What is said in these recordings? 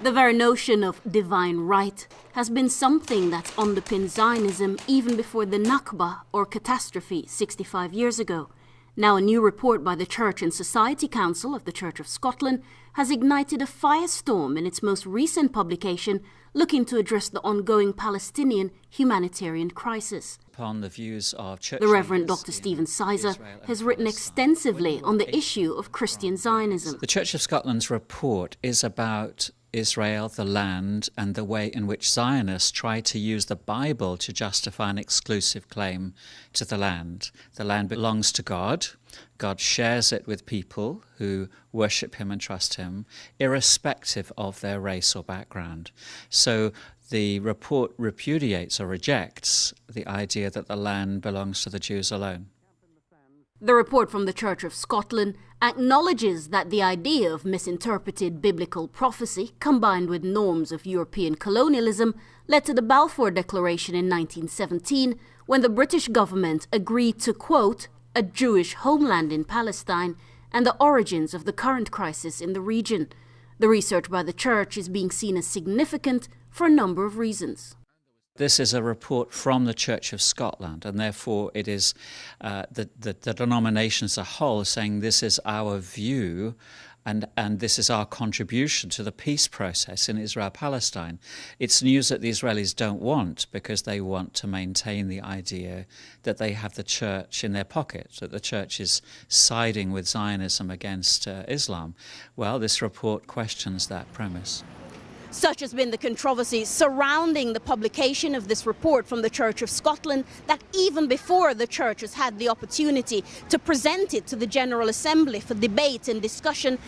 The very notion of divine right has been something that's underpinned Zionism even before the Nakba, or catastrophe, 65 years ago. Now a new report by the Church and Society Council of the Church of Scotland has ignited a firestorm in its most recent publication looking to address the ongoing Palestinian humanitarian crisis. Upon the views of church the Reverend leaders Dr. Stephen Sizer Israel and has written Palestine. extensively on the issue of Christian Zionism. The Church of Scotland's report is about Israel, the land, and the way in which Zionists try to use the Bible to justify an exclusive claim to the land. The land belongs to God. God shares it with people who worship him and trust him, irrespective of their race or background. So the report repudiates or rejects the idea that the land belongs to the Jews alone. The report from the Church of Scotland acknowledges that the idea of misinterpreted biblical prophecy combined with norms of European colonialism led to the Balfour Declaration in 1917, when the British government agreed to, quote, a Jewish homeland in Palestine and the origins of the current crisis in the region. The research by the Church is being seen as significant for a number of reasons. This is a report from the Church of Scotland, and therefore it is the denomination as a whole saying this is our view and this is our contribution to the peace process in Israel-Palestine. It's news that the Israelis don't want, because they want to maintain the idea that they have the church in their pocket, that the church is siding with Zionism against Islam. Well, this report questions that premise. Such has been the controversy surrounding the publication of this report from the Church of Scotland that even before the Church has had the opportunity to present it to the General Assembly for debate and discussion,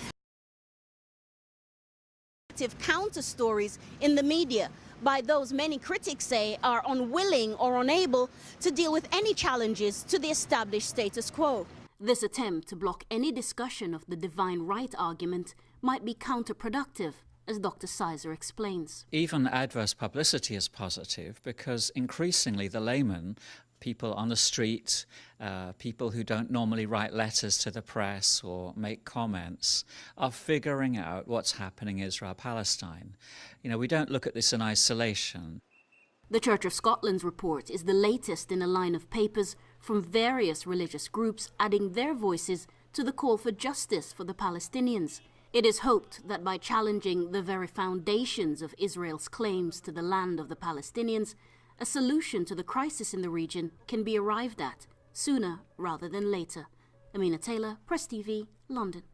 counter stories in the media by those many critics say are unwilling or unable to deal with any challenges to the established status quo. This attempt to block any discussion of the divine right argument might be counterproductive, as Dr. Sizer explains. Even adverse publicity is positive, because increasingly the layman, people on the street, people who don't normally write letters to the press or make comments, are figuring out what's happening in Israel-Palestine. You know, we don't look at this in isolation. The Church of Scotland's report is the latest in a line of papers from various religious groups adding their voices to the call for justice for the Palestinians. It is hoped that by challenging the very foundations of Israel's claims to the land of the Palestinians, a solution to the crisis in the region can be arrived at sooner rather than later. Amina Taylor, Press TV, London.